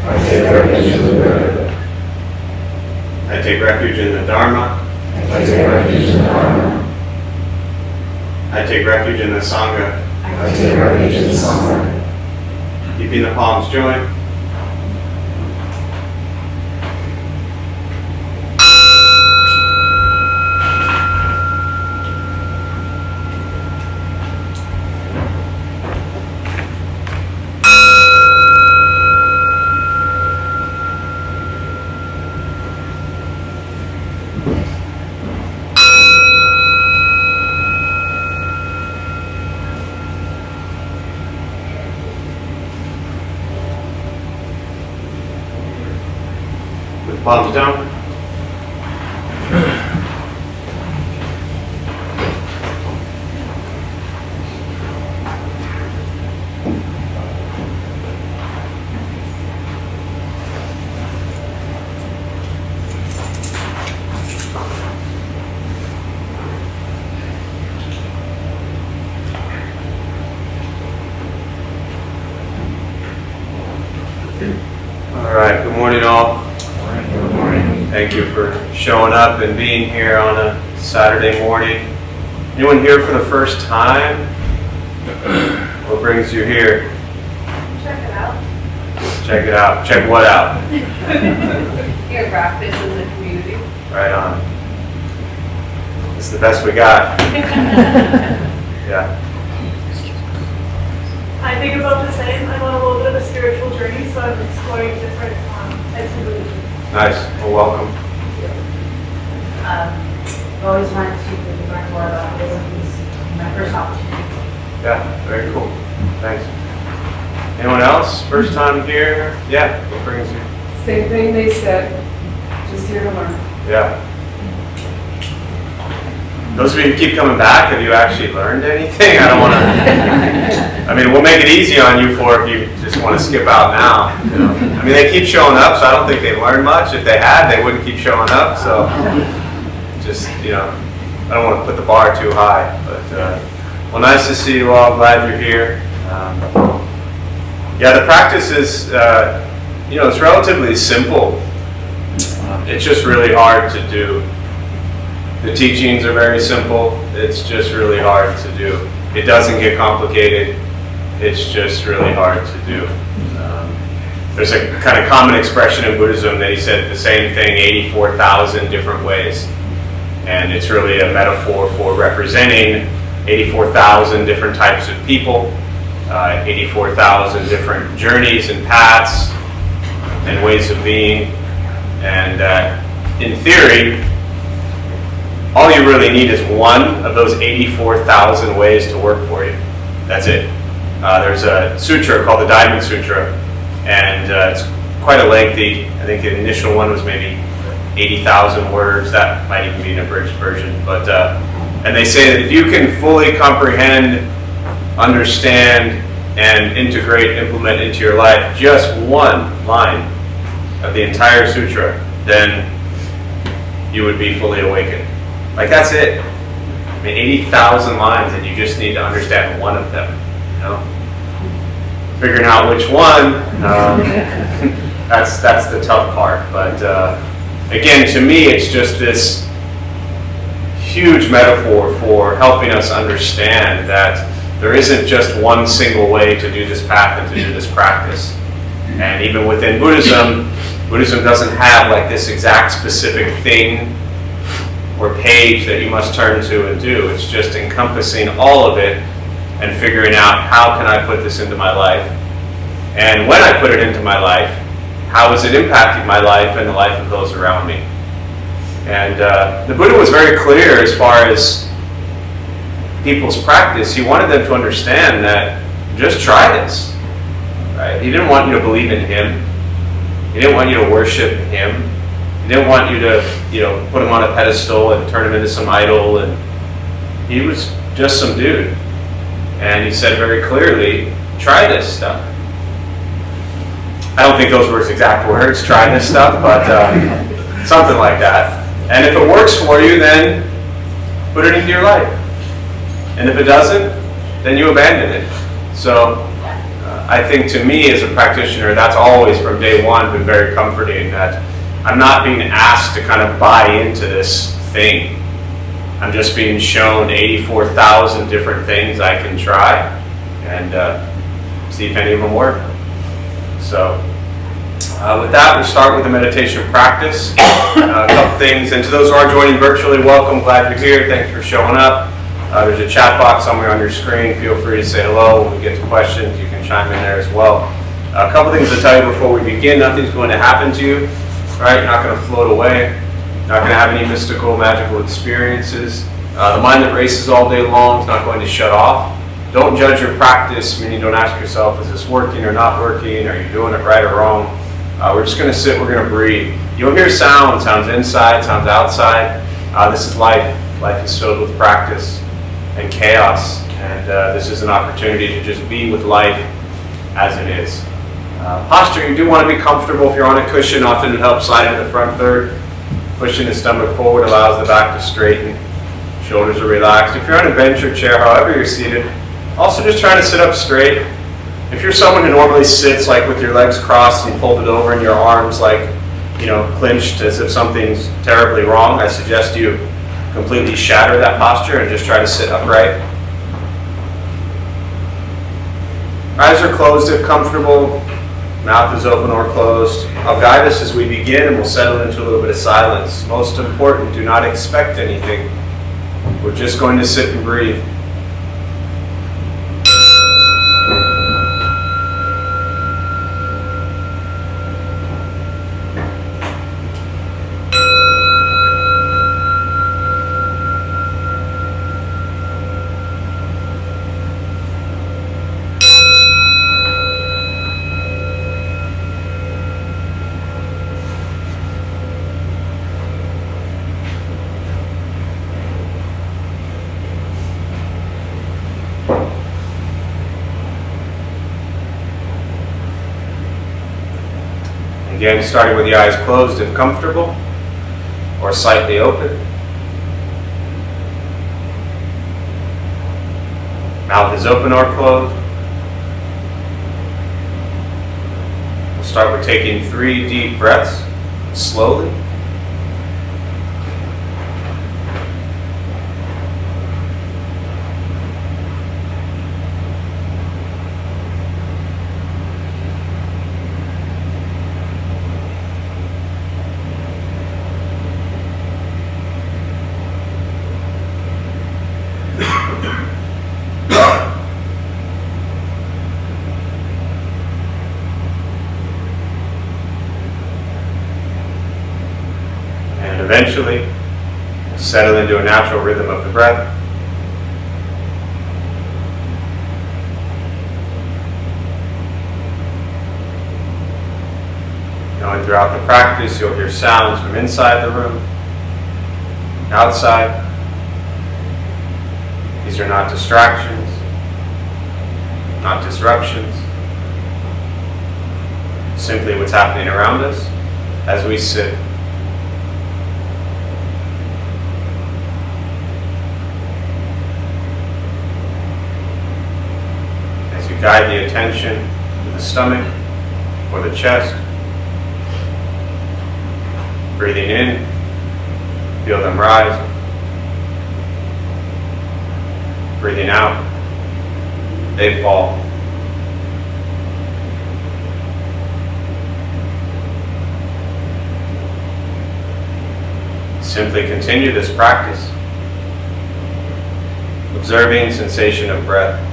I take refuge in the Buddha. I take refuge in the Dharma. I take refuge in the Dharma. I take refuge in the Sangha. I take refuge in the Sangha. Keeping the palms joined. Palms down. All right, good morning all. Thank you for showing up and being here on a Saturday morning. Anyone here for the first time? What brings you here? Check it out. Check it out. Check what out? Your practice in the community. Right on. It's the best we got. Yeah. I think about the same. I'm on a little bit of a spiritual journey, so I'm exploring different types of religions. Nice. Well, welcome. I've always wanted to learn more about Buddhism. It's my first opportunity. Yeah, very cool. Thanks. Anyone else? First time here? Yeah, what brings you? Same thing they said, just here to learn. Yeah. Those of you who keep coming back, have you actually learned anything? I don't want to, I mean, we'll make it easy on you for if you just want to skip out now. You know? I mean, they keep showing up, so I don't think they've learned much. If they had, they wouldn't keep showing up. So just, you know, I don't want to put the bar too high. But, well, nice to see you all. Glad you're here. Yeah, the practice is, you know, it's relatively simple. It's just really hard to do. The teachings are very simple. It's just really hard to do. It doesn't get complicated. It's just really hard to do. There's a kind of common expression in Buddhism that he said the same thing 84,000 different ways. And it's really a metaphor for representing 84,000 different types of people, 84,000 different journeys and paths and ways of being. And in theory, all you really need is one of those 84,000 ways to work for you. That's it. There's a sutra called the Diamond Sutra, and it's quite a lengthy, I think the initial one was maybe 80,000 words. That might even be an abridged version. But and they say that if you can fully comprehend, understand, and integrate, implement into your life just one line of the entire sutra, then you would be fully awakened. Like, that's it. I mean, 80,000 lines, and you just need to understand one of them. You know, figuring out which one, that's the tough part. But again, to me, it's just this huge metaphor for helping us understand that there isn't just one single way to do this path and to do this practice. And even within Buddhism, Buddhism doesn't have like this exact specific thing or page that you must turn to and do. It's just encompassing all of it and figuring out, how can I put this into my life? And when I put it into my life, how is it impacting my life and the life of those around me? And the Buddha was very clear as far as people's practice. He wanted them to understand that just try this. Right? He didn't want you to believe in him. He didn't want you to worship him. He didn't want you to, you know, put him on a pedestal and turn him into some idol. And he was just some dude. And he said very clearly, try this stuff. I don't think those were his exact words, try this stuff, but something like that. And if it works for you, then put it into your life. And if it doesn't, then you abandon it. So I think to me as a practitioner, that's always from day one been very comforting, that I'm not being asked to kind of buy into this thing. I'm just being shown 84,000 different things I can try and see if any of them work. So with that, we'll start with the meditation practice. A couple things, and to those who are joining virtually, welcome, glad you're here, thanks for showing up. There's a chat box somewhere on your screen, feel free to say hello. When we get to questions, you can chime in there as well. A couple things to tell you before we begin. Nothing's going to happen to you, right? You're not going to float away. Not going to have any mystical, magical experiences. The mind that races all day long is not going to shut off. Don't judge your practice, meaning don't ask yourself, is this working or not working? Are you doing it right or wrong? We're just going to sit, we're going to breathe. You'll hear sounds inside, sounds outside. This is life. Life is filled with practice and chaos. And this is an opportunity to just be with life as it is. Posture, you do want to be comfortable. If you're on a cushion, often it helps slide into the front third. Pushing the stomach forward allows the back to straighten. Shoulders are relaxed. If you're on a bench or chair, however you're seated, also just try to sit up straight. If you're someone who normally sits like with your legs crossed and folded over and your arms like, clinched as if something's terribly wrong, I suggest you completely shatter that posture and just try to sit upright. Eyes are closed if comfortable. Mouth is open or closed. I'll guide us as we begin and we'll settle into a little bit of silence. Most important, do not expect anything. We're just going to sit and breathe. Again, starting with the eyes closed if comfortable, or slightly open. Mouth is open or closed. We'll start with taking 3 deep breaths, slowly. Eventually, settle into a natural rhythm of the breath. Knowing throughout the practice, you'll hear sounds from inside the room, outside. These are not distractions, not disruptions. Simply what's happening around us as we sit. Guide the attention to the stomach or the chest. Breathing in, feel them rise. Breathing out, they fall. Simply continue this practice, observing sensation of breath.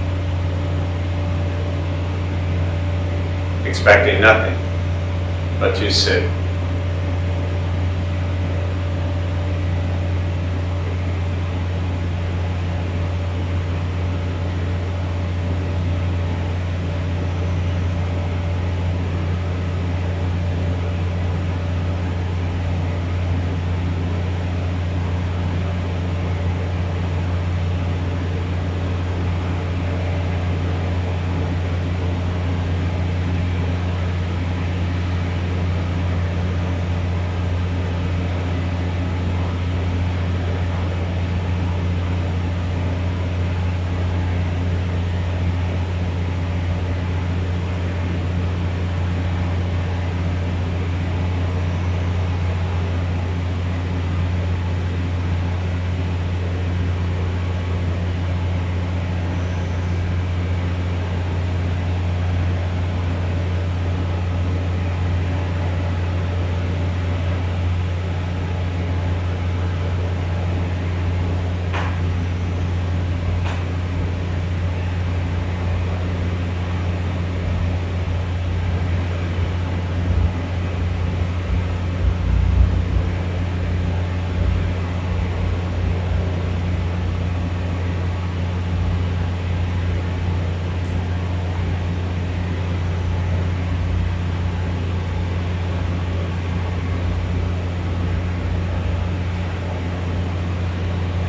Expecting nothing but to sit.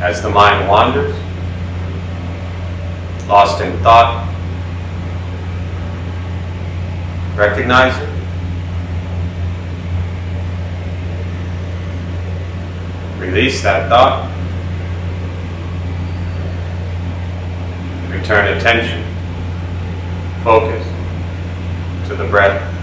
As the mind wanders, lost in thought, recognize it. Release that thought. Return attention, focus to the breath.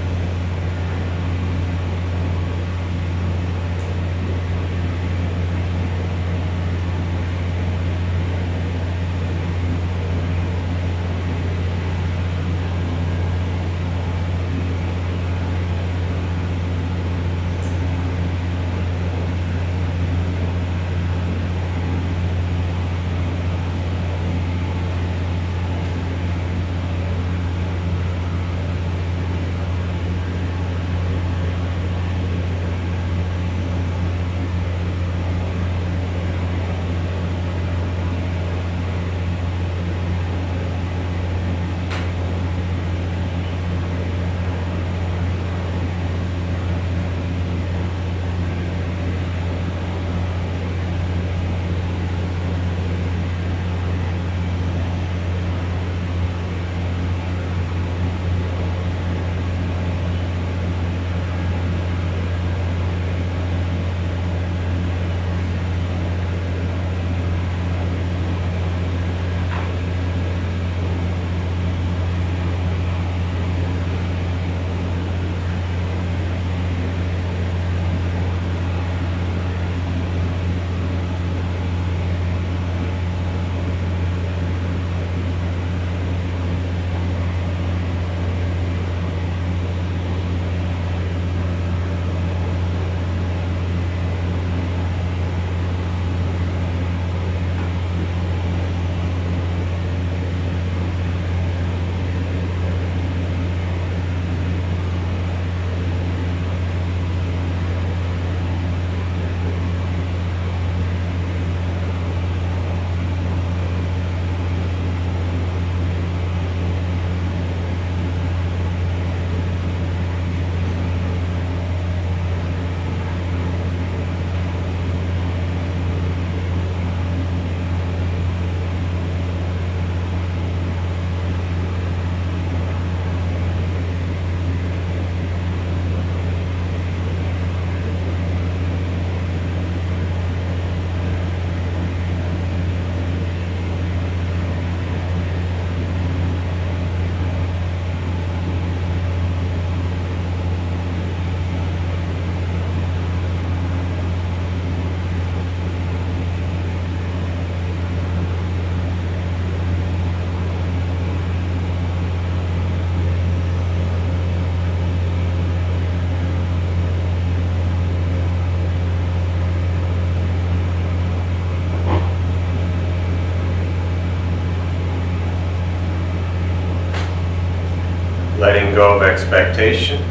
Letting go of expectations.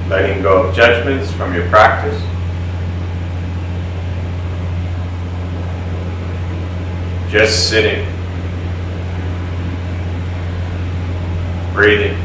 Letting go of judgments from your practice. Just sitting. Breathing.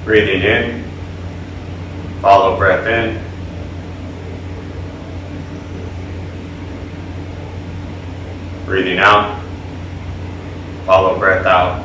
Breathing in, follow breath in. Breathing out, follow breath out.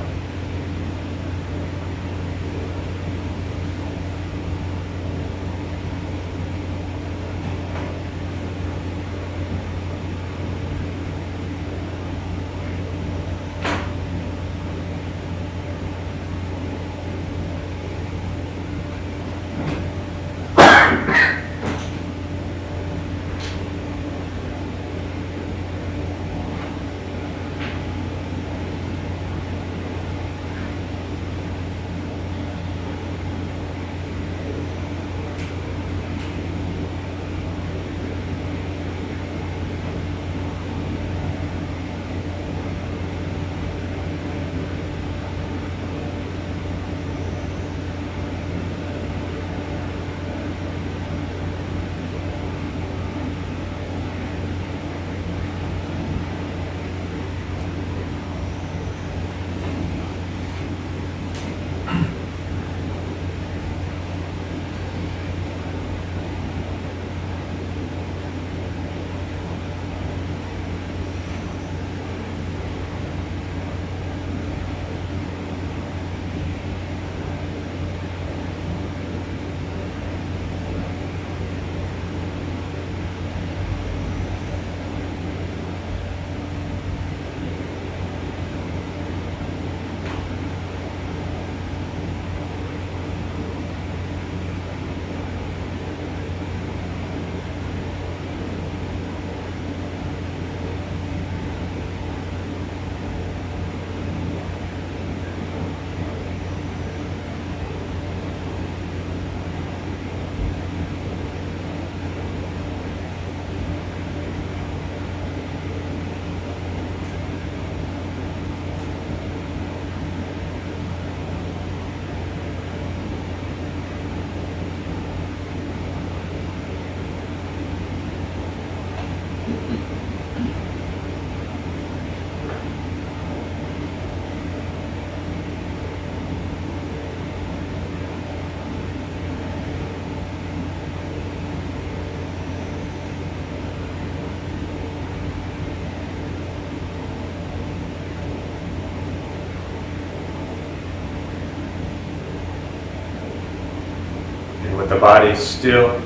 With the body still,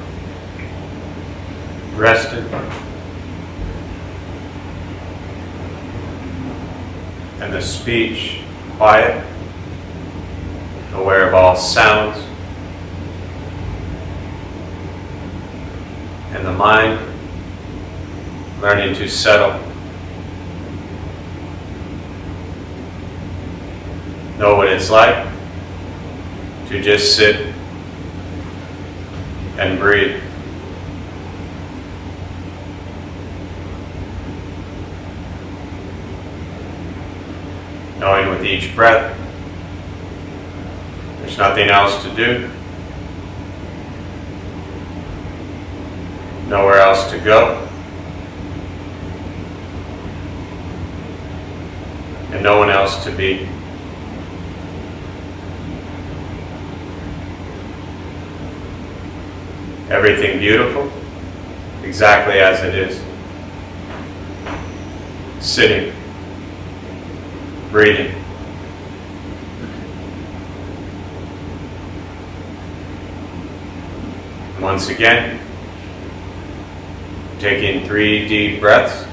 rested, and the speech quiet, aware of all sounds, and the mind learning to settle. Know what it's like to just sit and breathe. Knowing with each breath, there's nothing else to do, nowhere else to go, and no one else to be. Everything beautiful, exactly as it is. Sitting, breathing. Once again, taking 3 deep breaths,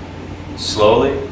slowly.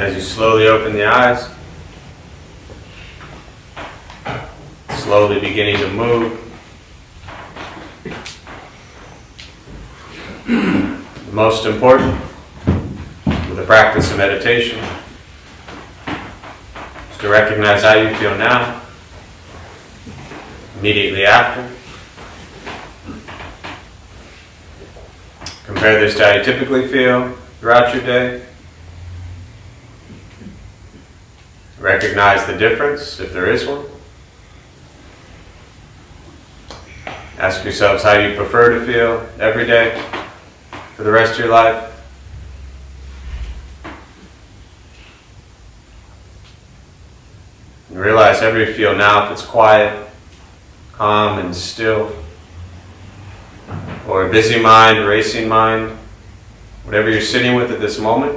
As you slowly open the eyes, slowly beginning to move. The most important with the practice of meditation is to recognize how you feel now, immediately after. Compare this to how you typically feel throughout your day. Recognize the difference, if there is one. Ask yourselves how you prefer to feel every day for the rest of your life. And realize however you feel now, if it's quiet, calm and still, or a busy mind, racing mind, whatever you're sitting with at this moment,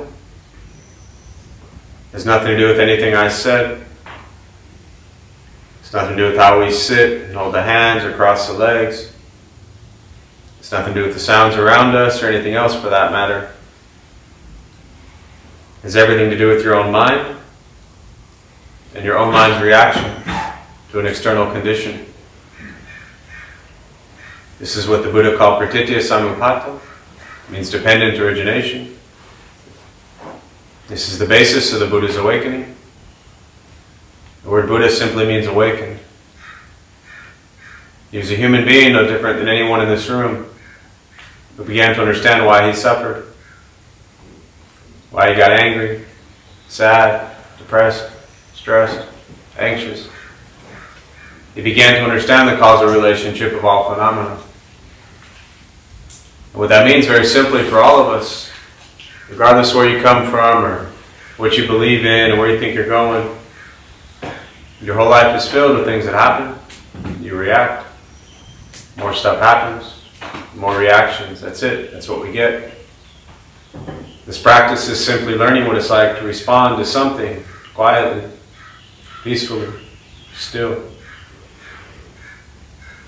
has nothing to do with anything I said. It's nothing to do with how we sit and hold the hands or cross the legs. It's nothing to do with the sounds around us or anything else for that matter. It has everything to do with your own mind and your own mind's reaction to an external condition. This is what the Buddha called pratitya samuppada. It means dependent origination. This is the basis of the Buddha's awakening. The word Buddha simply means awakened. He was a human being, no different than anyone in this room, who began to understand why he suffered, why he got angry, sad, depressed, stressed, anxious. He began to understand the causal relationship of all phenomena. And what that means very simply for all of us, regardless where you come from or what you believe in or where you think you're going, your whole life is filled with things that happen. You react. More stuff happens. More reactions. That's it. That's what we get. This practice is simply learning what it's like to respond to something quietly, peacefully, still.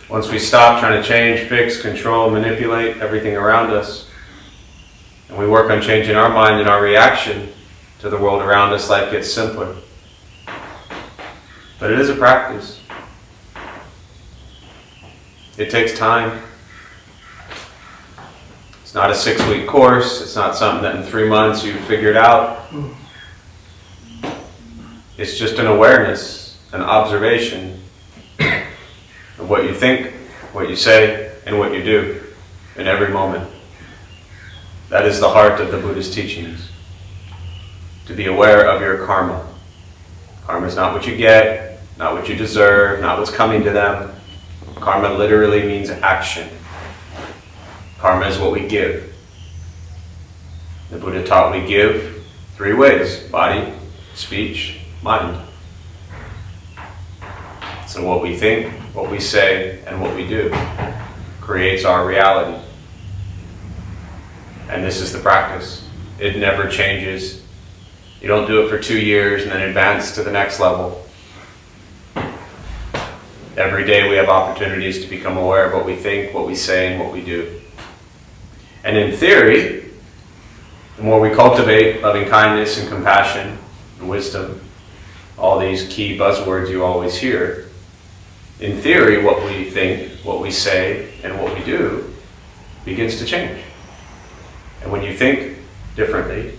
Once we stop trying to change, fix, control, manipulate everything around us, and we work on changing our mind and our reaction to the world around us, life gets simpler. But it is a practice. It takes time. It's not a 6-week course. It's not something that in 3 months you figured out. It's just an awareness, an observation of what you think, what you say, and what you do in every moment. That is the heart of the Buddhist teachings. To be aware of your karma. Karma is not what you get, not what you deserve, not what's coming to them. Karma literally means action. Karma is what we give. The Buddha taught we give 3 ways: body, speech, mind. So what we think, what we say, and what we do creates our reality. And this is the practice. It never changes. You don't do it for 2 years and then advance to the next level. Every day we have opportunities to become aware of what we think, what we say, and what we do. And in theory, the more we cultivate loving kindness and compassion and wisdom, all these key buzzwords you always hear, in theory, what we think, what we say, and what we do begins to change. And when you think differently,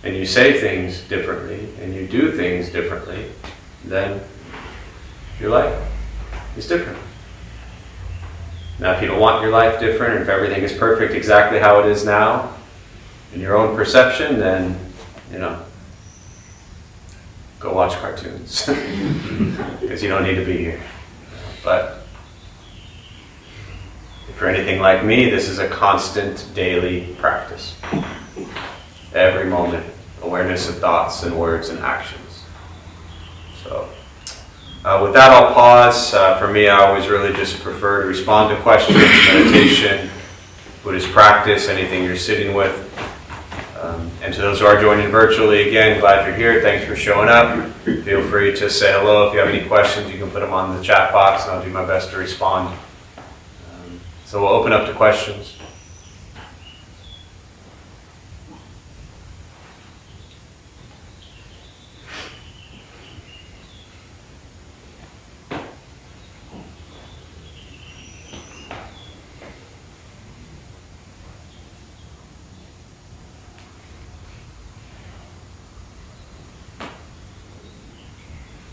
and you say things differently, and you do things differently, then your life is different. Now, if you don't want your life different, and if everything is perfect exactly how it is now, in your own perception, then, go watch cartoons. Because you don't need to be here. But if you're anything like me, this is a constant daily practice. Every moment, awareness of thoughts and words and actions. So, with that, I'll pause. For me, I always really just prefer to respond to questions, meditation, Buddhist practice, anything you're sitting with. And to those who are joining virtually, again, glad you're here. Thanks for showing up. Feel free to say hello. If you have any questions, you can put them on the chat box, and I'll do my best to respond. So we'll open up to questions.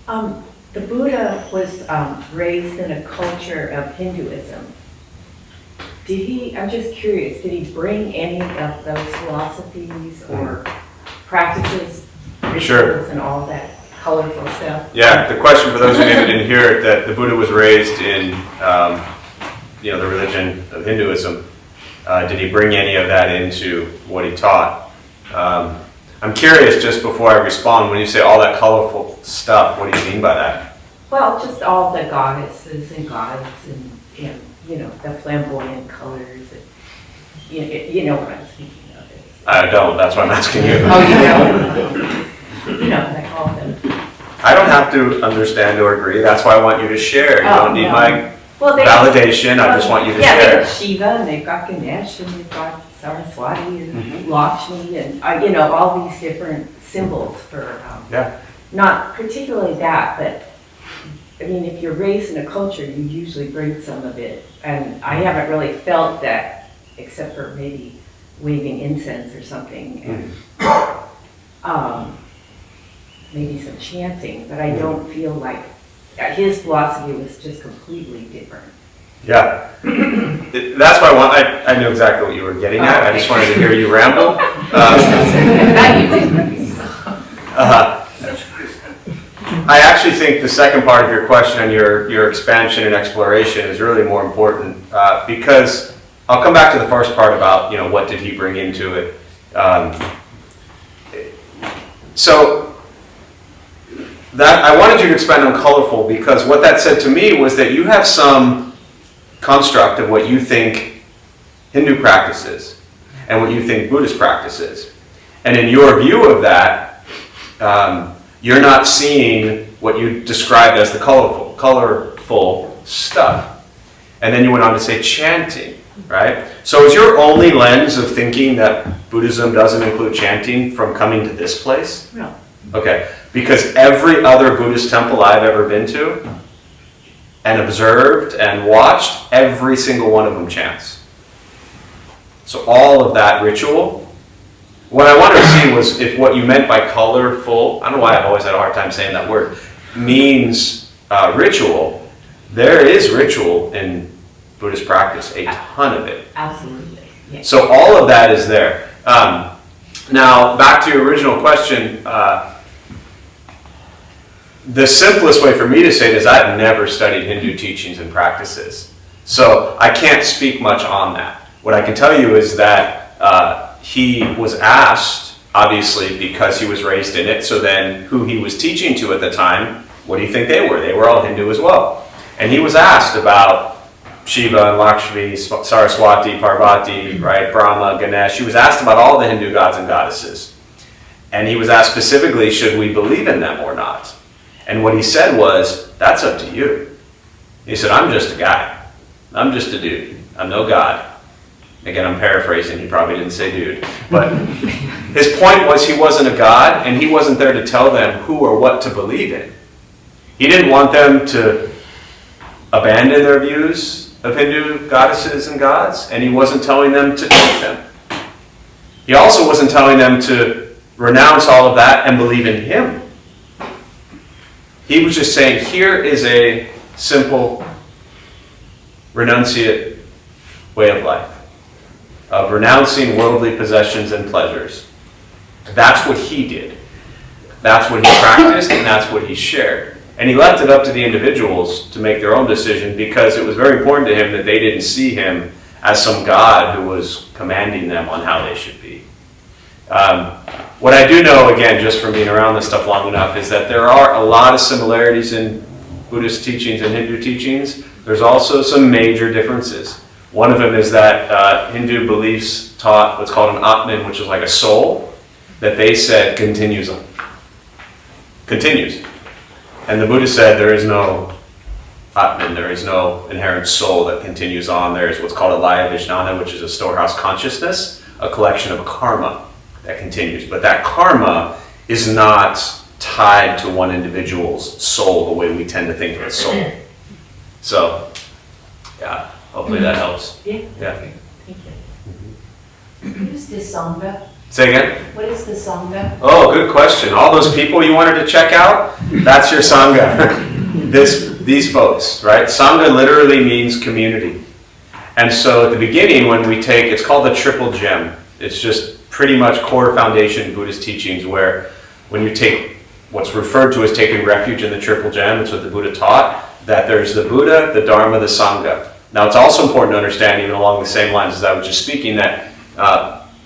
The Buddha was raised in a culture of Hinduism. I'm just curious, did he bring any of those philosophies or practices, Sure. rituals and all that colorful stuff? Yeah, the question for those who maybe didn't hear it, that the Buddha was raised in, the religion of Hinduism. Did he bring any of that into what he taught? I'm curious, just before I respond, when you say all that colorful stuff, what do you mean by that? Well, just all the goddesses and gods and the flamboyant colors. And, you know what I'm speaking of. I don't, that's why I'm asking you. Oh, you know, like all them. I don't have to understand or agree, that's why I want you to share. You don't need my validation, I just want you to Yeah, share. they've got Shiva, and they've got Ganesh, and they've got Saraswati, and Lakshmi, and, all these different symbols for, Yeah. not particularly that, but, if you're raised in a culture, you usually bring some of it. And I haven't really felt that, except for maybe waving incense or something, and maybe some chanting, but I don't feel like his philosophy was just completely different. Yeah. That's why I knew exactly what you were getting at. I just wanted to hear you ramble. I actually think the second part of your question and your expansion and exploration is really more important because I'll come back to the first part about, what did he bring into it. So that I wanted you to expand on colorful because what that said to me was that you have some construct of what you think Hindu practices and what you think Buddhist practices. And in your view of that, you're not seeing what you described as the colorful stuff. And then you went on to say chanting, right? So is your only lens of thinking that Buddhism doesn't include chanting from coming to this place? No. Okay, because every other Buddhist temple I've ever been to and observed and watched, every single one of them chants. So all of that ritual. What I wanted to see was if what you meant by colorful, I don't know why I've always had a hard time saying that word, means ritual. There is ritual in Buddhist practice, a ton of it. Absolutely. Yeah. So all of that is there. Now, back to your original question, the simplest way for me to say it is I've never studied Hindu teachings and practices. So I can't speak much on that. What I can tell you is that he was asked, obviously, because he was raised in it, so then who he was teaching to at the time, what do you think they were? They were all Hindu as well. And he was asked about Shiva and Lakshmi, Saraswati, Parvati, right, Brahma, Ganesh. He was asked about all the Hindu gods and goddesses. And he was asked specifically, should we believe in them or not? And what he said was, that's up to you. He said, I'm just a guy. I'm just a dude. I'm no god. Again, I'm paraphrasing. He probably didn't say dude. But his point was he wasn't a god, and he wasn't there to tell them who or what to believe in. He didn't want them to abandon their views of Hindu goddesses and gods, and he wasn't telling them to take them. He also wasn't telling them to renounce all of that and believe in him. He was just saying, here is a simple renunciate way of life, of renouncing worldly possessions and pleasures. That's what he did. That's what he practiced, and that's what he shared. And he left it up to the individuals to make their own decision because it was very important to him that they didn't see him as some god who was commanding them on how they should be. What I do know, again, just from being around this stuff long enough, is that there are a lot of similarities in Buddhist teachings and Hindu teachings. There's also some major differences. One of them is that Hindu beliefs taught what's called an Atman, which is like a soul, that they said continues. And the Buddha said there is no Atman, there is no inherent soul that continues on. There is what's called a Laya Vijnana, which is a storehouse consciousness, a collection of karma that continues. But that karma is not tied to one individual's soul the way we tend to think of a soul. So, yeah, hopefully that helps. Yeah. Yeah. Thank you. Who's the Sangha? Say again? What is the Sangha? Oh, good question. All those people you wanted to check out, that's your Sangha. These folks, right? Sangha literally means community. And so at the beginning when we take, it's called the triple gem. It's just pretty much core foundation Buddhist teachings where when you take what's referred to as taking refuge in the triple gem, it's what the Buddha taught, that there's the Buddha, the Dharma, the Sangha. Now it's also important to understand, even along the same lines as I was just speaking, that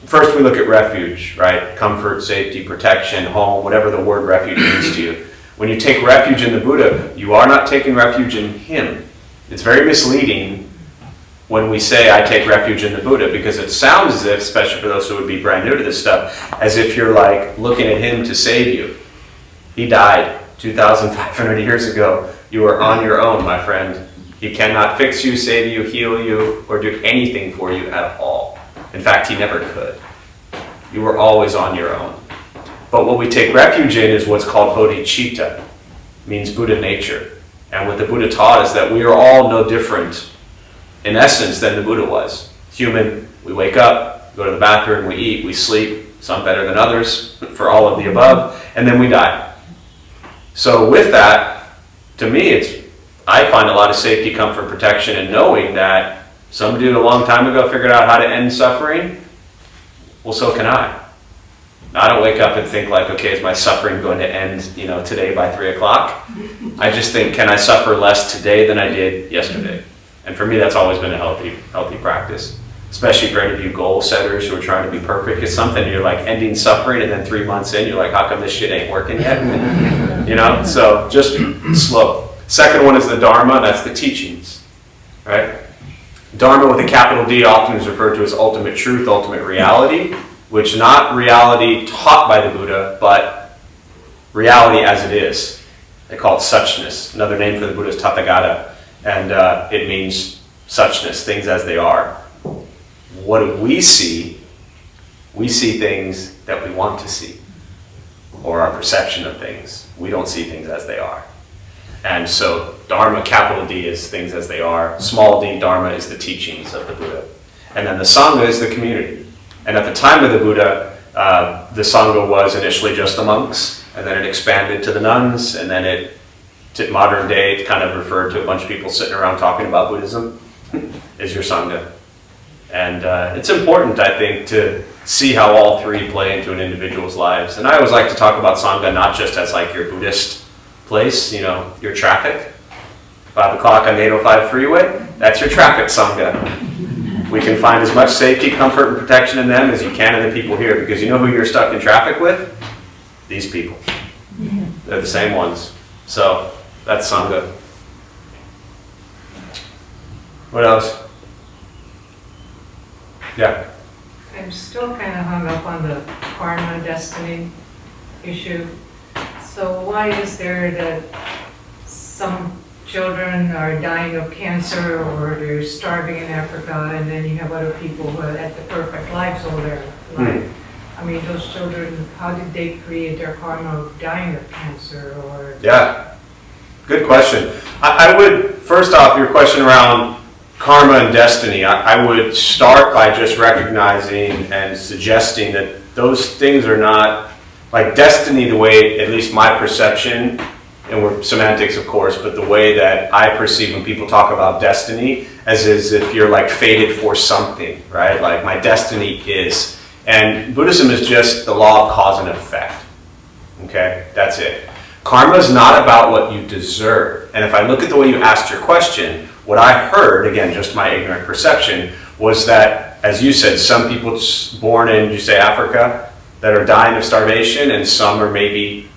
first we look at refuge, right? Comfort, safety, protection, home, whatever the word refuge means to you. When you take refuge in the Buddha, you are not taking refuge in him. It's very misleading when we say I take refuge in the Buddha, because it sounds as if, especially for those who would be brand new to this stuff, as if you're like looking at him to save you. He died 2,500 years ago. You are on your own, my friend. He cannot fix you, save you, heal you, or do anything for you at all. In fact, he never could. You were always on your own. But what we take refuge in is what's called bodhicitta, means Buddha nature. And what the Buddha taught is that we are all no different, in essence, than the Buddha was. Human, we wake up, go to the bathroom, we eat, we sleep, some better than others, for all of the above, and then we die. So with that, to me, I find a lot of safety, comfort, protection in knowing that some dude a long time ago figured out how to end suffering. Well, so can I. I don't wake up and think like, okay, is my suffering going to end, today by 3 o'clock? I just think, can I suffer less today than I did yesterday? And for me, that's always been a healthy practice, especially for any of you goal setters who are trying to be perfect. It's something you're like ending suffering, and then 3 months in, you're like, how come this shit ain't working yet? So just slow. Second one is the Dharma, that's the teachings, right? Dharma with a capital D often is referred to as ultimate truth, ultimate reality, which not reality taught by the Buddha, but reality as it is. They call it suchness. Another name for the Buddha is Tathagata, and it means suchness, things as they are. What do we see? We see things that we want to see, or our perception of things. We don't see things as they are. And so Dharma, capital D, is things as they are. Small d, Dharma, is the teachings of the Buddha. And then the Sangha is the community. And at the time of the Buddha, the Sangha was initially just the monks, and then it expanded to the nuns, and then to modern day, it kind of referred to a bunch of people sitting around talking about Buddhism, is your Sangha. And it's important, I think, to see how all three play into an individual's lives. And I always like to talk about Sangha not just as like your Buddhist place, your traffic. 5 o'clock on the 805 freeway, that's your traffic Sangha. We can find as much safety, comfort, and protection in them as you can in the people here, because you know who you're stuck in traffic with? These people. They're the same ones. So that's Sangha. What else? Yeah. I'm still kind of hung up on the karma destiny issue. So why is there that some children are dying of cancer or they're starving in Africa, and then you have other people who had the perfect lives all their life? I mean, those children, how did they create their karma of dying of cancer? Or Yeah, good question. I would, first off, your question around karma and destiny, I would start by just recognizing and suggesting that those things are not, like destiny, the way, at least my perception, and we're semantics of course, but the way that I perceive when people talk about destiny as if you're like fated for something, right? Like my destiny is. And Buddhism is just the law of cause and effect. Okay, that's it. Karma is not about what you deserve. And if I look at the way you asked your question, what I heard, again, just my ignorant perception, was that, as you said, some people born in, you say Africa, that are dying of starvation, and some are maybe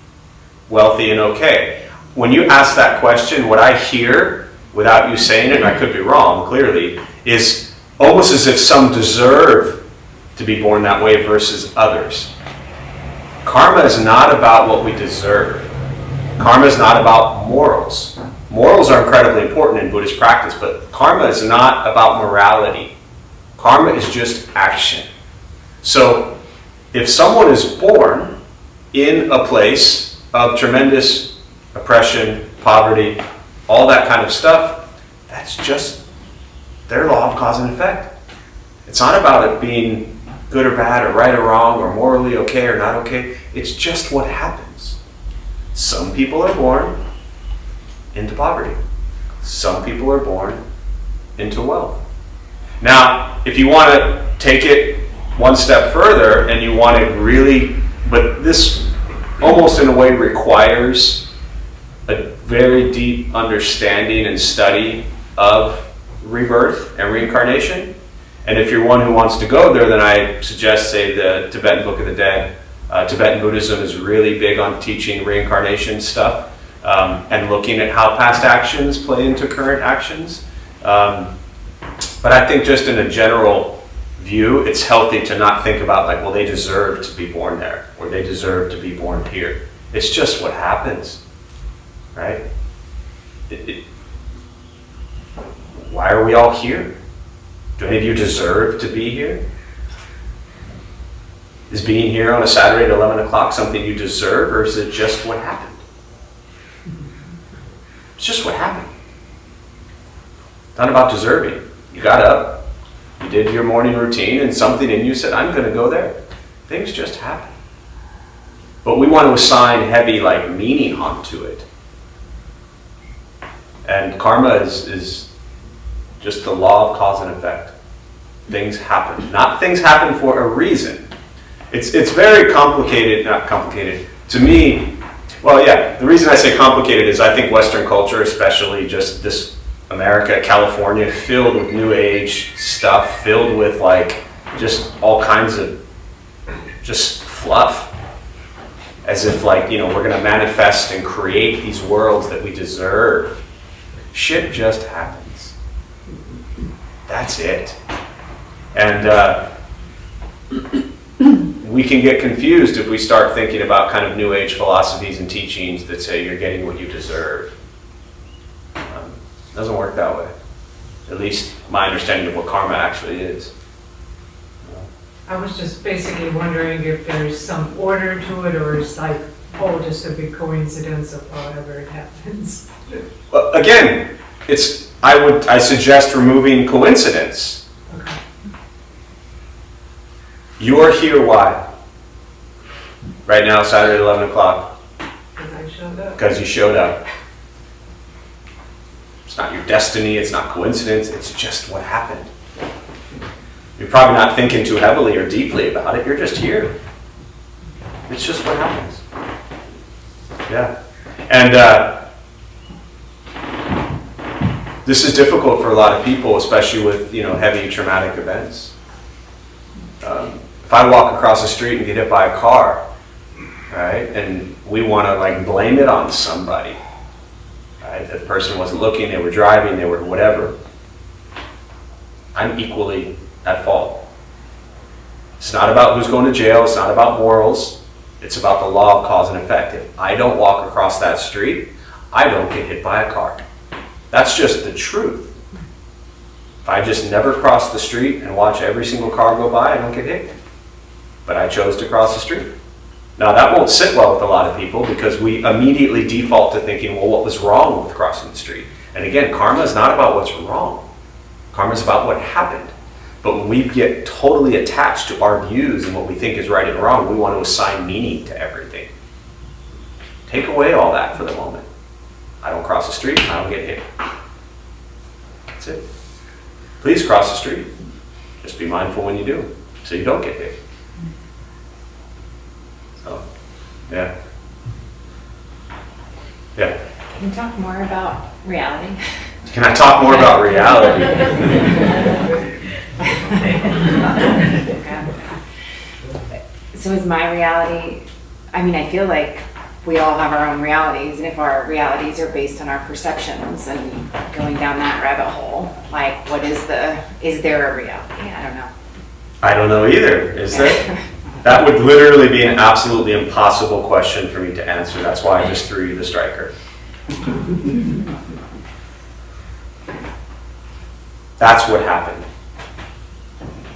wealthy and okay. When you ask that question, what I hear, without you saying it, and I could be wrong, clearly, is almost as if some deserve to be born that way versus others. Karma is not about what we deserve. Karma is not about morals. Morals are incredibly important in Buddhist practice, but karma is not about morality. Karma is just action. So, if someone is born in a place of tremendous oppression, poverty, all that kind of stuff, that's just their law of cause and effect. It's not about it being good or bad, or right or wrong, or morally okay or not okay. It's just what happens. Some people are born into poverty. Some people are born into wealth. Now, if you want to take it one step further and you want to really, but this almost in a way requires a very deep understanding and study of rebirth and reincarnation. And if you're one who wants to go there, then I suggest, say, the Tibetan Book of the Dead. Tibetan Buddhism is really big on teaching reincarnation stuff and looking at how past actions play into current actions. But I think just in a general view, it's healthy to not think about like, well, they deserve to be born there, or they deserve to be born here. It's just what happens, right? Why are we all here? Do any of you deserve to be here? Is being here on a Saturday at 11 o'clock something you deserve, or is it just what happened? It's just what happened. It's not about deserving. You got up, you did your morning routine, and something in you said, I'm going to go there. Things just happen. But we want to assign heavy like meaning onto it. And karma is just the law of cause and effect. Things happen. Not things happen for a reason. It's very complicated, not complicated. To me, well, yeah, the reason I say complicated is I think Western culture, especially just this America, California, filled with New Age stuff, filled with like just all kinds of just fluff. As if like, you know, we're going to manifest and create these worlds that we deserve. Shit just happens. That's it. And we can get confused if we start thinking about kind of New Age philosophies and teachings that say you're getting what you deserve. It doesn't work that way. At least my understanding of what karma actually is. I was just basically wondering if there's some order to it, or it's like, oh, just a big coincidence of however it happens. Well, again, I suggest removing coincidence. Okay. You're here why? Right now, Saturday at 11 o'clock. Because I showed up. Because you showed up. It's not your destiny, it's not coincidence, it's just what happened. You're probably not thinking too heavily or deeply about it, you're just here. It's just what happens. Yeah. And this is difficult for a lot of people, especially with, you know, heavy traumatic events. If I walk across the street and get hit by a car, right, and we want to like blame it on somebody, right? That person wasn't looking, they were driving, they were whatever. I'm equally at fault. It's not about who's going to jail, it's not about morals, it's about the law of cause and effect. If I don't walk across that street, I don't get hit by a car. That's just the truth. If I just never cross the street and watch every single car go by, I don't get hit. But I chose to cross the street. Now that won't sit well with a lot of people because we immediately default to thinking, well, what was wrong with crossing the street? And again, karma is not about what's wrong. Karma is about what happened. But when we get totally attached to our views and what we think is right and wrong, we want to assign meaning to everything. Take away all that for the moment. I don't cross the street, I don't get hit. That's it. Please cross the street. Just be mindful when you do, so you don't get hit. So, yeah. Yeah. Can you talk more about reality? Can I talk more about reality? So is my reality, I mean, I feel like we all have our own realities, and if our realities are based on our perceptions and going down that rabbit hole, like is there a reality? I don't know. I don't know either, is there? That would literally be an absolutely impossible question for me to answer. That's why I just threw you the striker. That's what happened.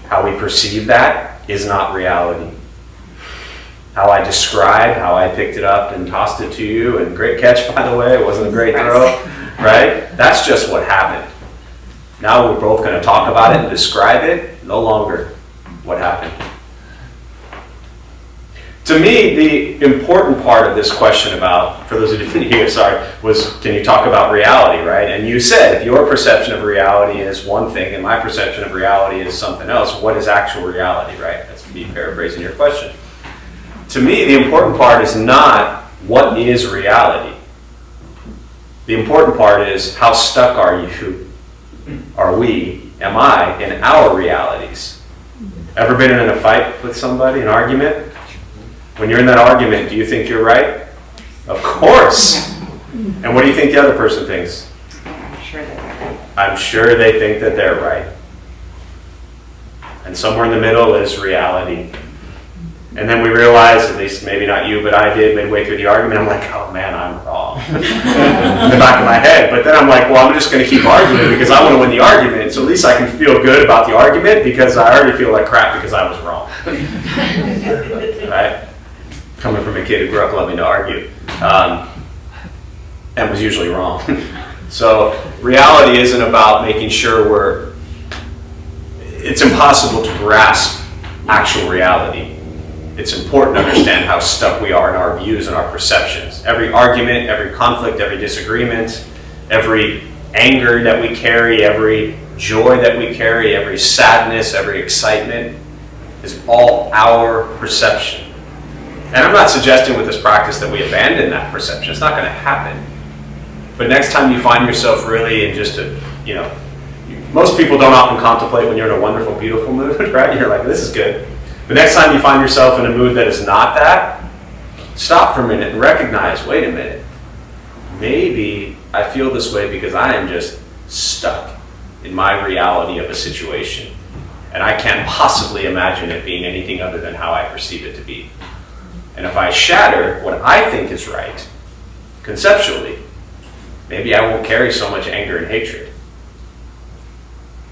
How we perceive that is not reality. How I describe, how I picked it up and tossed it to you, and great catch, by the way, it wasn't a great throw, right? That's just what happened. Now we're both going to talk about it and describe it, no longer what happened. To me, the important part of this question about, for those who didn't hear, sorry, was can you talk about reality, right? And you said if your perception of reality is one thing and my perception of reality is something else, what is actual reality, right? That's me paraphrasing your question. To me, the important part is not what is reality. The important part is how stuck are you, am I, in our realities? Ever been in a fight with somebody, an argument? When you're in that argument, do you think you're right? Of course. And what do you think the other person thinks? I'm sure that they're right. I'm sure they think that they're right. And somewhere in the middle is reality. And then we realize, at least maybe not you, but I did midway through the argument, I'm like, oh man, I'm wrong. In the back of my head. But then I'm like, well, I'm just going to keep arguing because I want to win the argument. So at least I can feel good about the argument because I already feel like crap because I was wrong. Right? Coming from a kid who grew up loving to argue. And was usually wrong. So reality isn't about making sure it's impossible to grasp actual reality. It's important to understand how stuck we are in our views and our perceptions. Every argument, every conflict, every disagreement, every anger that we carry, every joy that we carry, every sadness, every excitement is all our perception. And I'm not suggesting with this practice that we abandon that perception. It's not going to happen. But next time you find yourself really in just most people don't often contemplate when you're in a wonderful, beautiful mood, right? You're like, this is good. The next time you find yourself in a mood that is not that, stop for a minute and recognize, wait a minute, maybe I feel this way because I am just stuck in my reality of a situation. And I can't possibly imagine it being anything other than how I perceive it to be. And if I shatter what I think is right, conceptually, maybe I won't carry so much anger and hatred.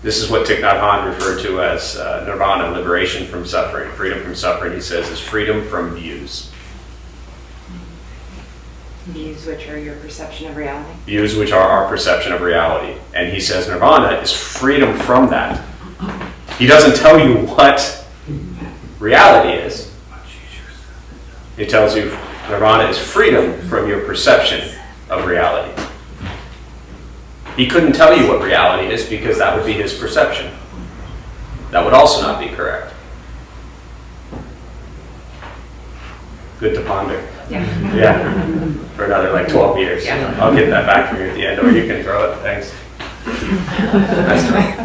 This is what Thich Nhat Hanh referred to as nirvana, liberation from suffering. Freedom from suffering, he says, is freedom from views. Views which are your perception of reality. Views which are our perception of reality. And he says nirvana is freedom from that. He doesn't tell you what reality is. He tells you nirvana is freedom from your perception of reality. He couldn't tell you what reality is because that would be his perception. That would also not be correct. Good to ponder. Yeah. For another 12 years. Yeah. I'll get that back from you at the end, or you can throw it. Thanks. Nice try.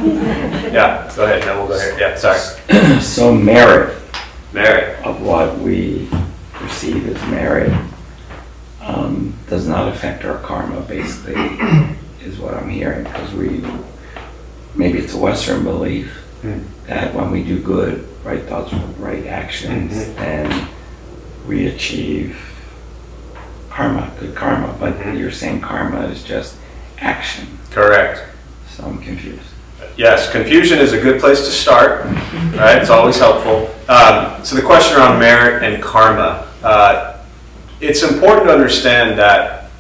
Yeah, go ahead. Then we'll go here. Yeah, sorry. So merit Merit. of what we perceive as merit does not affect our karma, basically, is what I'm hearing, because maybe it's a Western belief that when we do good, right thoughts, right actions, then we achieve karma, good karma. But you're saying karma is just action. Correct. So I'm confused. Yes, confusion is a good place to start, right? It's always helpful. So the question around merit and karma, it's important to understand that,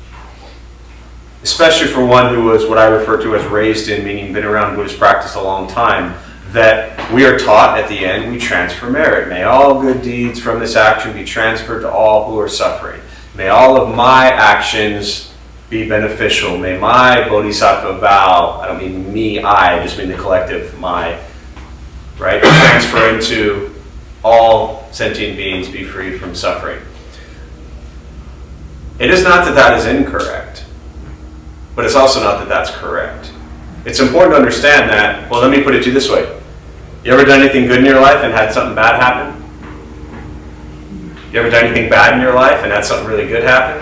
especially for one who was what I refer to as raised in, meaning been around Buddhist practice a long time, that we are taught at the end we transfer merit. May all good deeds from this action be transferred to all who are suffering. May all of my actions be beneficial. May my Bodhisattva vow, I don't mean me, I just mean the collective my, right? Transfer into all sentient beings, be free from suffering. It is not that that is incorrect, but it's also not that that's correct. It's important to understand that, well, let me put it to you this way. You ever done anything good in your life and had something bad happen? You ever done anything bad in your life and had something really good happen?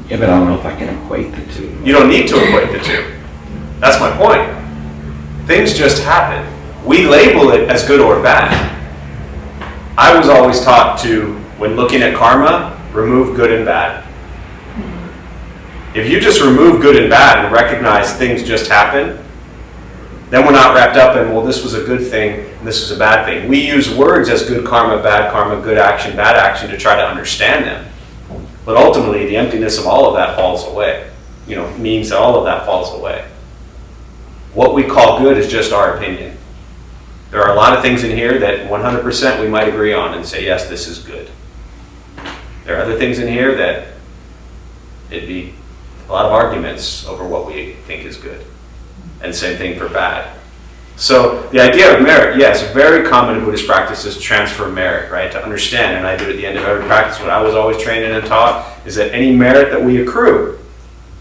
Yeah, but I don't know if I can equate the two. You don't need to equate the two. That's my point. Things just happen. We label it as good or bad. I was always taught to, when looking at karma, remove good and bad. If you just remove good and bad and recognize things just happen, then we're not wrapped up in, well, this was a good thing and this was a bad thing. We use words as good karma, good action, bad action to try to understand them. But ultimately, the emptiness of all of that falls away. Means that all of that falls away. What we call good is just our opinion. There are a lot of things in here that 100% we might agree on and say, yes, this is good. There are other things in here that it'd be a lot of arguments over what we think is good. And same thing for bad. So the idea of merit, yes, very common in Buddhist practices, transfer merit, right? To understand, and I do at the end of every practice, what I was always trained in and taught is that any merit that we accrue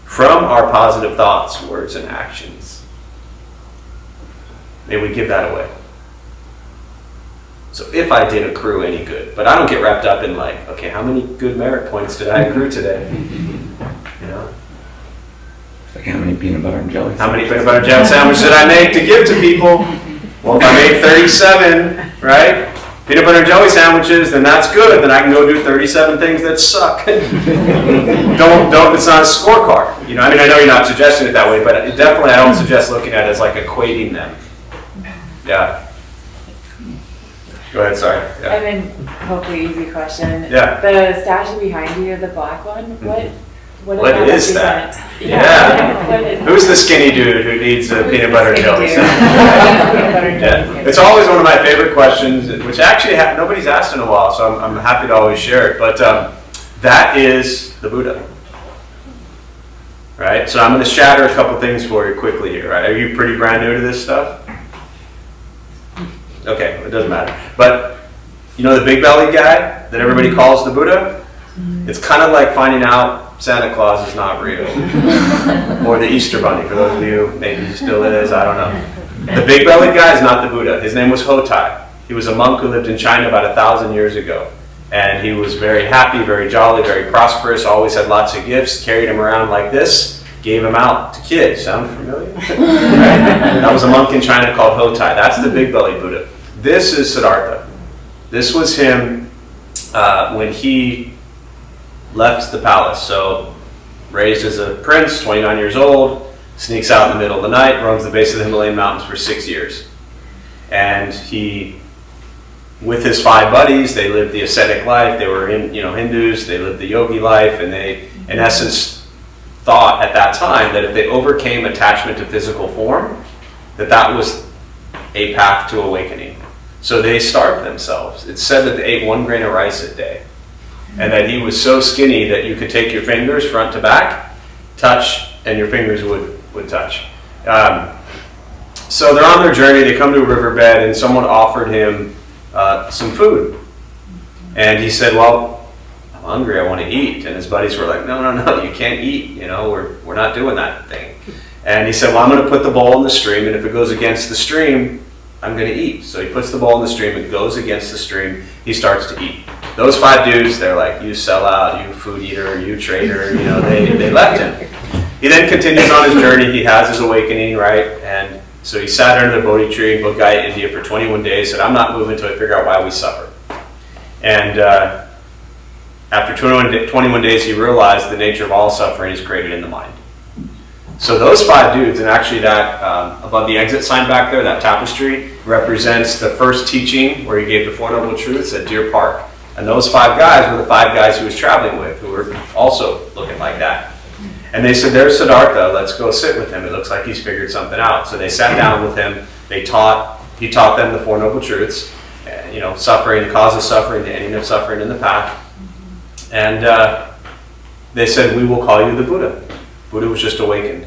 from our positive thoughts, words, and actions, may we give that away. So if I did accrue any good, but I don't get wrapped up in like, okay, how many good merit points did I accrue today? You know? Like how many peanut butter and jelly? How many peanut butter and jelly sandwiches did I make to give to people? Well, if I made 37, right? Peanut butter and jelly sandwiches, then that's good. Then I can go do 37 things that suck. don't, it's not a scorecard. You know, I mean, I know you're not suggesting it that way, but it definitely, I don't suggest looking at it as like equating them. Yeah. Go ahead, sorry. Yeah. And then, hopefully easy question. Yeah. The statue behind you, the black one, What is that? represent? Yeah. What is Who's the skinny dude who needs a peanut butter and jelly dude? sandwich? Peanut butter and jelly Yeah. sandwich. It's always one of my favorite questions, which actually nobody's asked in a while, so I'm happy to always share it. But that is the Buddha. Right? So I'm going to shatter a couple things for you quickly here. Right? Are you pretty brand new to this stuff? Okay, it doesn't matter. But you know the big belly guy that everybody calls the Buddha? It's kind of like finding out Santa Claus is not real. Or the Easter Bunny, for those of you, maybe he still is, I don't know. The big belly guy is not the Buddha. His name was Hotai. He was a monk who lived in China about 1,000 years ago. And he was very happy, very jolly, very prosperous, always had lots of gifts, carried him around like this, gave him out to kids. Sound familiar? Right? That was a monk in China called Hotai. That's the big belly Buddha. This is Siddhartha. This was him when he left the palace. So raised as a prince, 29 years old, sneaks out in the middle of the night, roams the base of the Himalayan mountains for 6 years. And he, with his 5 buddies, they lived the ascetic life. They were Hindus, they lived the yogi life, and they, in essence, thought at that time that if they overcame attachment to physical form, that was a path to awakening. So they starved themselves. It's said that they ate 1 grain of rice a day. And that he was so skinny that you could take your fingers front to back, touch, and your fingers would touch. So they're on their journey, they come to a riverbed, and someone offered him some food. And he said, well, I'm hungry, I want to eat. And his buddies were like, no, you can't eat, we're not doing that thing. And he said, well, I'm going to put the bowl in the stream, and if it goes against the stream, I'm going to eat. So he puts the bowl in the stream, it goes against the stream, he starts to eat. Those 5 dudes, they're like, you sellout, you food eater, you traitor, they left him. He then continues on his journey, he has his awakening, right? And so he sat under the Bodhi tree in Bodh India for 21 days, said, I'm not moving until I figure out why we suffer. And after 21 days, he realized the nature of all suffering is created in the mind. So those 5 dudes, and actually that above the exit sign back there, that tapestry, represents the first teaching where he gave the 4 Noble Truths at Deer Park. And those 5 guys were the 5 guys he was traveling with, who were also looking like that. And they said, there's Siddhartha, let's go sit with him. It looks like he's figured something out. So they sat down with him, he taught them the 4 Noble Truths, suffering, the cause of suffering, the ending of suffering, and the path. And they said, we will call you the Buddha. Buddha was just awakened.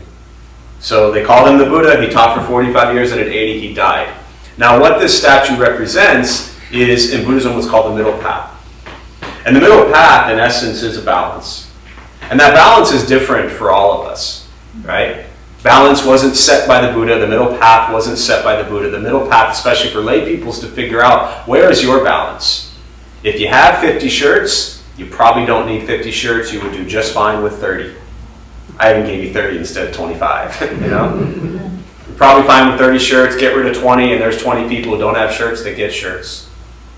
So they called him the Buddha. He taught for 45 years, and at 80 he died. Now what this statue represents is, in Buddhism, what's called the middle path. And the middle path, in essence, is a balance. And that balance is different for all of us, right? Balance wasn't set by the Buddha. The middle path wasn't set by the Buddha. The middle path, especially for lay people, is to figure out, where is your balance? If you have 50 shirts, you probably don't need 50 shirts. You would do just fine with 30. I even gave you 30 instead of 25, You're probably fine with 30 shirts, get rid of 20, and there's 20 people who don't have shirts that get shirts.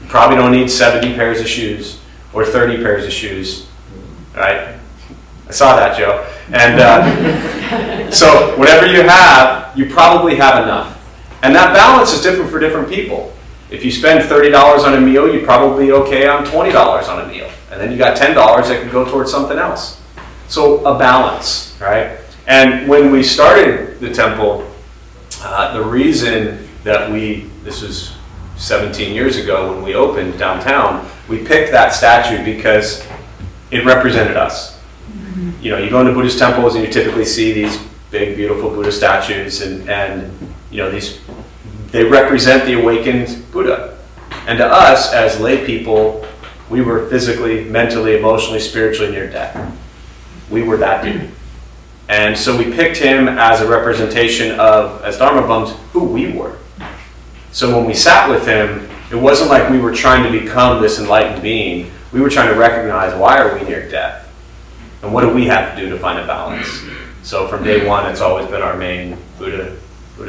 You probably don't need 70 pairs of shoes or 30 pairs of shoes, right? I saw that, Joe. And so whatever you have, you probably have enough. And that balance is different for different people. If you spend $30 on a meal, you're probably okay on $20 on a meal. And then you got $10 that can go towards something else. So a balance, right? And when we started the temple, the reason that this was 17 years ago when we opened downtown, we picked that statue because it represented us. You know, you go into Buddhist temples and you typically see these big, beautiful Buddha statues, and you know, they represent the awakened Buddha. And to us, as lay people, we were physically, mentally, emotionally, spiritually near death. We were that dude. And so we picked him as a representation of, as Dharma Bums, who we were. So when we sat with him, it wasn't like we were trying to become this enlightened being. We were trying to recognize, why are we near death? And what do we have to do to find a balance? So from day one, it's always been our main Buddha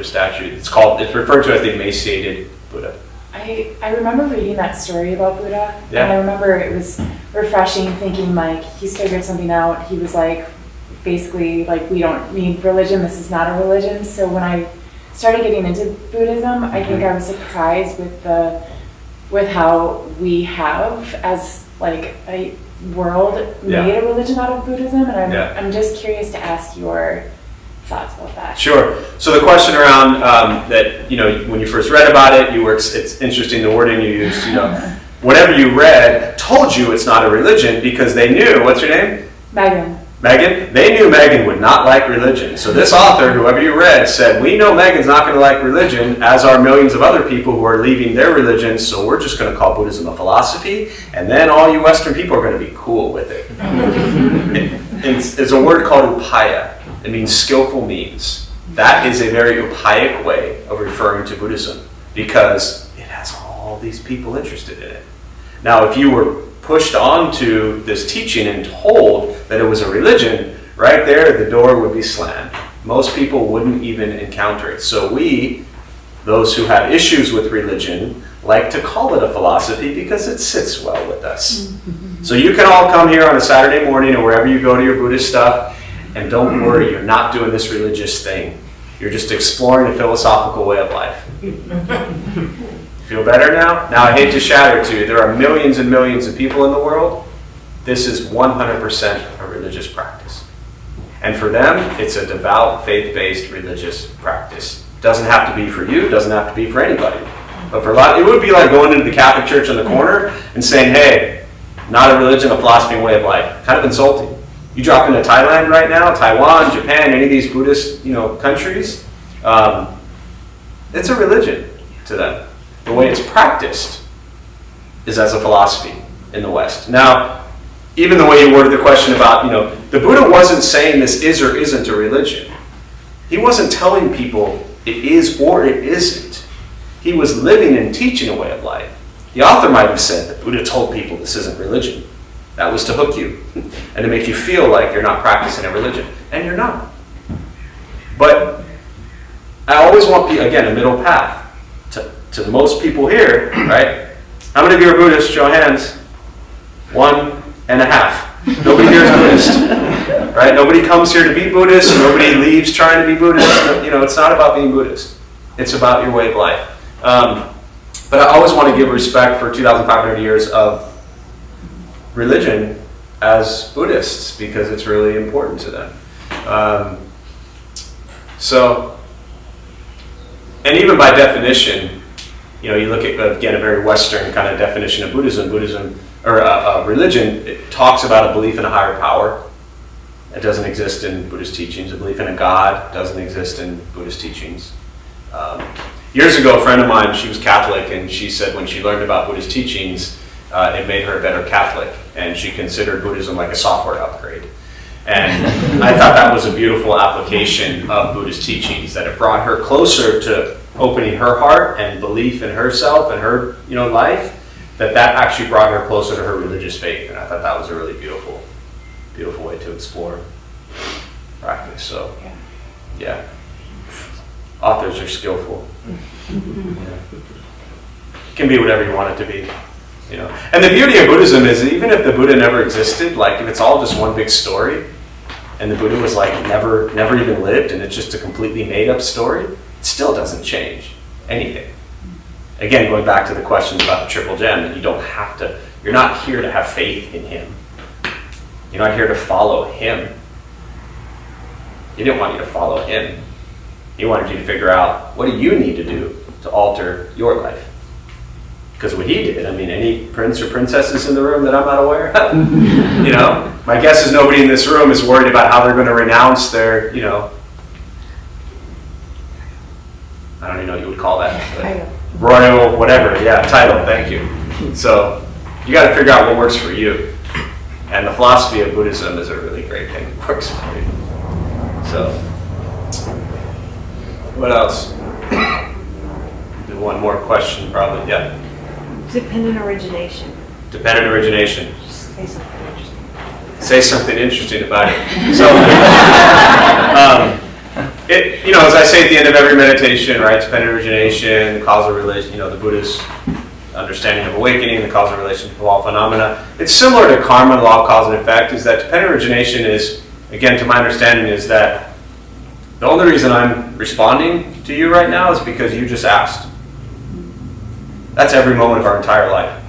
statue. It's referred to as the emaciated Buddha. I remember reading that story about Buddha, Yeah. and I remember it was refreshing, thinking like he's figured something out. He was like, basically, like, we don't need religion. This is not a religion. So when I started getting into Buddhism, I think I was surprised with how we have, as like a world, made a religion out of Buddhism. And I'm just curious to ask your thoughts about that. Sure. So the question around that, you know, when you first read about it, it's interesting the wording you used, you know, whatever you read told you it's not a religion because they knew, what's your name? Megan. Megan? They knew Megan would not like religion. So this author, whoever you read, said, we know Megan's not going to like religion, as are millions of other people who are leaving their religions, so we're just going to call Buddhism a philosophy, and then all you Western people are going to be cool with it. It's a word called upaya. It means skillful means. That is a very upaic way of referring to Buddhism because it has all these people interested in it. Now, if you were pushed onto this teaching and told that it was a religion, right there the door would be slammed. Most people wouldn't even encounter it. So we, those who have issues with religion, like to call it a philosophy because it sits well with us. So you can all come here on a Saturday morning or wherever you go to your Buddhist stuff, and don't worry, you're not doing this religious thing. You're just exploring a philosophical way of life. Feel better now? Now I hate to shatter it to you. There are millions and millions of people in the world. This is 100% a religious practice. And for them, it's a devout, faith-based religious practice. Doesn't have to be for you, doesn't have to be for anybody. But for a lot, it would be like going into the Catholic Church on the corner and saying, hey, not a religion, a philosophy and way of life. Kind of insulting. You drop into Thailand right now, Taiwan, Japan, any of these Buddhist, countries, it's a religion to them. The way it's practiced is as a philosophy in the West. Now, even the way you worded the question about, the Buddha wasn't saying this is or isn't a religion. He wasn't telling people it is or it isn't. He was living and teaching a way of life. The author might have said that Buddha told people this isn't religion. That was to hook you and to make you feel like you're not practicing a religion. And you're not. But I always want, again, a middle path. To most people here, right? How many of you are Buddhists? Show of hands. 1.5. Nobody here is Buddhist. Right? Nobody comes here to be Buddhist. Nobody leaves trying to be Buddhist. It's not about being Buddhist. It's about your way of life. But I always want to give respect for 2,500 years of religion as Buddhists because it's really important to them. And even by definition, you look at, again, a very Western kind of definition of Buddhism, or religion, it talks about a belief in a higher power. It doesn't exist in Buddhist teachings. A belief in a God doesn't exist in Buddhist teachings. Years ago, a friend of mine, she was Catholic, and she said when she learned about Buddhist teachings, it made her a better Catholic, and she considered Buddhism like a software upgrade. And I thought that was a beautiful application of Buddhist teachings, that it brought her closer to opening her heart and belief in herself and her, life, that actually brought her closer to her religious faith. And I thought that was a really beautiful, beautiful way to explore practice. So, yeah. Authors are skillful. Yeah. It can be whatever you want it to be. And the beauty of Buddhism is even if the Buddha never existed, like if it's all just one big story, and the Buddha was like never even lived, and it's just a completely made up story, it still doesn't change anything. Again, going back to the questions about the triple gem, that you're not here to have faith in him. You're not here to follow him. He didn't want you to follow him. He wanted you to figure out, what do you need to do to alter your life. Because what he did, I mean, any prince or princesses in the room that I'm not aware of? You know, my guess is nobody in this room is worried about how they're going to renounce their, you know, I don't even know what you would call that. But royal, whatever, yeah, title, thank you. So you got to figure out what works for you. And the philosophy of Buddhism is a really great thing that works for you. So, what else? Do one more question, probably, yeah. Dependent origination. Dependent origination. Say something interesting. Say something interesting about it. So, you know, as I say at the end of every meditation, right? Dependent origination, causal relation. You know, the Buddhist understanding of awakening, the causal relationship of all phenomena. It's similar to karma, the law of cause and effect. Is that dependent origination is, again, to my understanding, is that the only reason I'm responding to you right now is because you just asked. That's every moment of our entire life,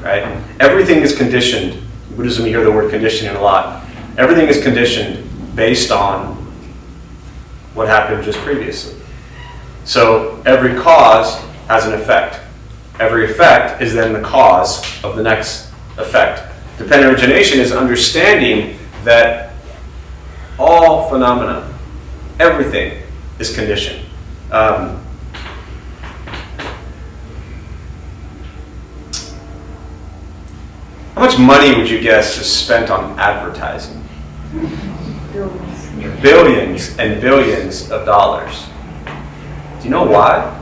right? Everything is conditioned. In Buddhism, you hear the word conditioning a lot. Everything is conditioned based on what happened just previously. So every cause has an effect. Every effect is then the cause of the next effect. Dependent origination is understanding that all phenomena, everything is conditioned. How much money would you guess is spent on advertising? Billions and billions of dollars. Do you know why?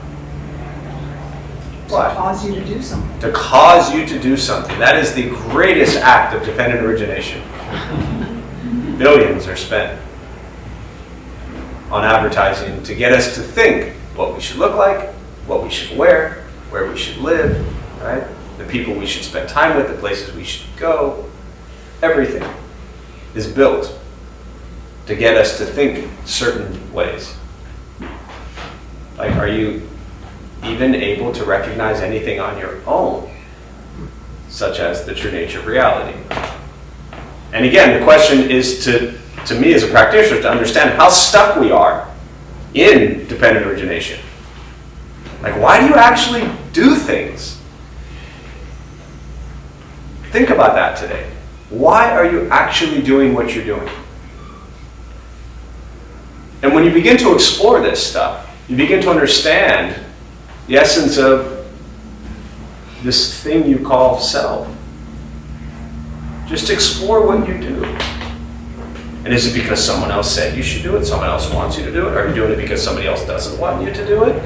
Why? To cause you to do something. To cause you to do something. That is the greatest act of dependent origination. Billions are spent on advertising to get us to think what we should look like, what we should wear, where we should live, right? The people we should spend time with, the places we should go. Everything is built to get us to think certain ways. Like, are you even able to recognize anything on your own, such as the true nature of reality? And again, the question is to me as a practitioner to understand how stuck we are in dependent origination. Like, why do you actually do things? Think about that today. Why are you actually doing what you're doing? And when you begin to explore this stuff, you begin to understand the essence of this thing you call self. Just explore what you do. And is it because someone else said you should do it? Someone else wants you to do it? Are you doing it because somebody else doesn't want you to do it?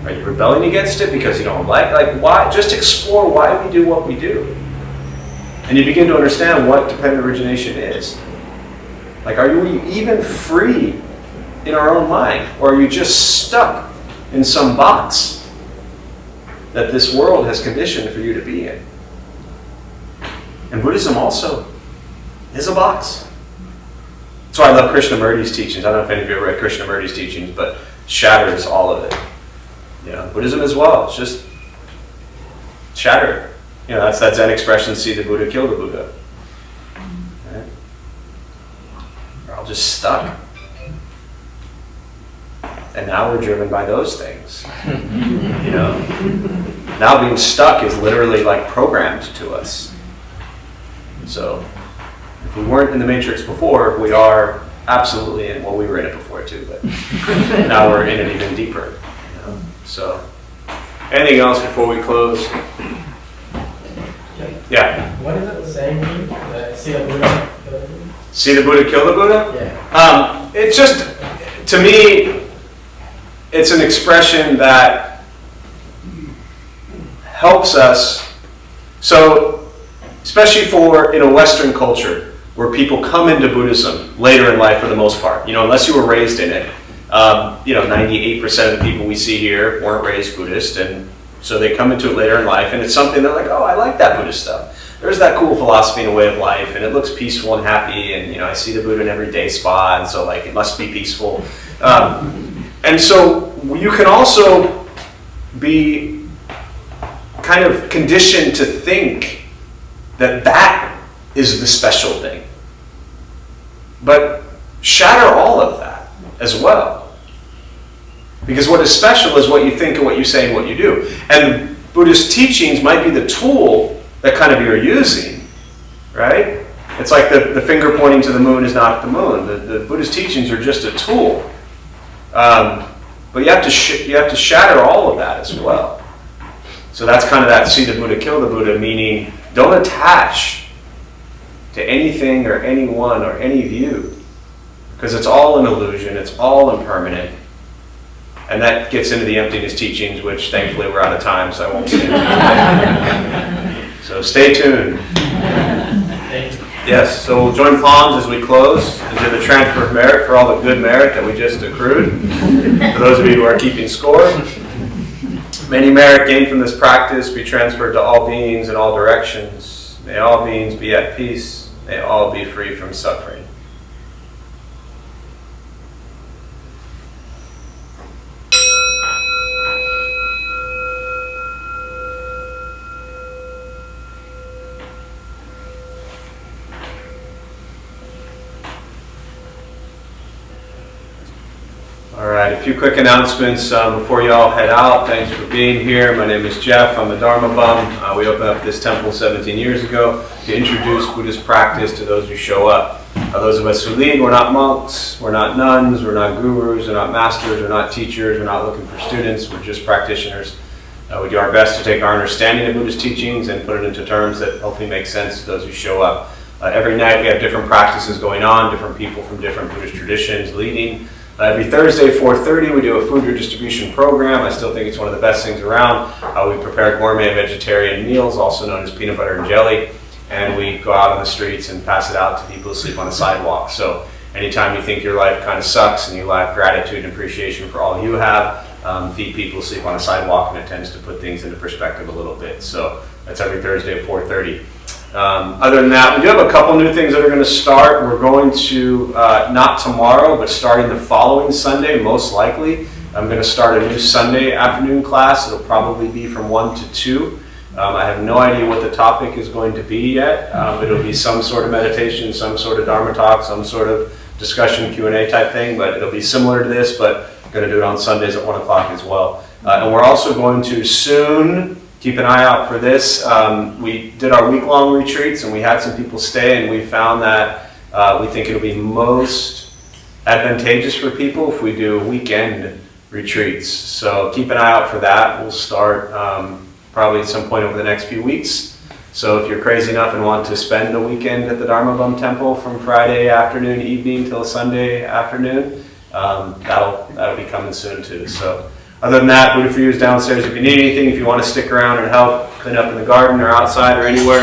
Are you rebelling against it because you don't like why? Just explore why we do what we do. And you begin to understand what dependent origination is. Like, are you even free in our own mind? Or are you just stuck in some box that this world has conditioned for you to be in? And Buddhism also is a box. That's why I love Krishnamurti's teachings. I don't know if any of you ever read Krishnamurti's teachings, but shatters all of it. You know, Buddhism as well. It's just shattered. You know, that's that Zen expression, see the Buddha, kill the Buddha. Right? We're all just stuck. And now we're driven by those things. You know? Now being stuck is literally like programmed to us. So, if we weren't in the Matrix before, we are absolutely in, well, we were in it before too, but now we're in it even deeper. You know? So, anything else before we close? Yeah. What is it saying? See the Buddha, kill the Buddha? See the Buddha, kill the Buddha? Yeah. It's just, to me, it's an expression that helps us. So, especially in a Western culture where people come into Buddhism later in life for the most part, you know, unless you were raised in it, 98% of the people we see here weren't raised Buddhist, and so they come into it later in life, and it's something they're like, oh, I like that Buddhist stuff. There's that cool philosophy and a way of life, and it looks peaceful and happy, and you know, I see the Buddha in every day spa, and so like it must be peaceful. And so you can also be kind of conditioned to think that that is the special thing. But shatter all of that as well. Because what is special is what you think and what you say and what you do. And Buddhist teachings might be the tool that kind of you're using, right? It's like the finger pointing to the moon is not the moon. The Buddhist teachings are just a tool. But you have to shatter all of that as well. So that's kind of that see the Buddha, kill the Buddha, meaning don't attach to anything or anyone or any view. Because it's all an illusion, it's all impermanent. And that gets into the emptiness teachings, which thankfully we're out of time, so I won't get into that. So stay tuned. Yes, so we'll join palms as we close and do the transfer of merit for all the good merit that we just accrued. For those of you who are keeping score, may any merit gained from this practice be transferred to all beings in all directions. May all beings be at peace. May all be free from suffering. All right, a few quick announcements before you all head out. Thanks for being here. My name is Jeff. I'm a Dharma Bum. We opened up this temple 17 years ago to introduce Buddhist practice to those who show up. Those of us who lead, we're not monks, we're not nuns, we're not gurus, we're not masters, we're not teachers, we're not looking for students, we're just practitioners. We do our best to take our understanding of Buddhist teachings and put it into terms that hopefully make sense to those who show up. Every night we have different practices going on, different people from different Buddhist traditions leading. Every Thursday, 4:30, we do a food redistribution program. I still think it's one of the best things around. We prepare gourmet vegetarian meals, also known as peanut butter and jelly, and we go out on the streets and pass it out to people who sleep on the sidewalk. So anytime you think your life kind of sucks and you lack gratitude and appreciation for all you have, feed people who sleep on a sidewalk, and it tends to put things into perspective a little bit. So that's every Thursday at 4:30. Other than that, we do have a couple new things that are going to start. We're going to, not tomorrow, but starting the following Sunday, most likely. I'm going to start a new Sunday afternoon class. It'll probably be from 1 to 2. I have no idea what the topic is going to be yet. It'll be some sort of meditation, some sort of Dharma talk, some sort of discussion Q&A type thing, but it'll be similar to this, but I'm going to do it on Sundays at 1 o'clock as well. And we're also going to soon, keep an eye out for this. We did our week-long retreats and we had some people stay, and we found that we think it'll be most advantageous for people if we do weekend retreats. So keep an eye out for that. We'll start probably at some point over the next few weeks. So if you're crazy enough and want to spend a weekend at the Dharma Bum Temple from Friday afternoon, evening till Sunday afternoon, that'll be coming soon too. So other than that, Buddha for You is downstairs if you need anything. If you want to stick around and help clean up in the garden or outside or anywhere,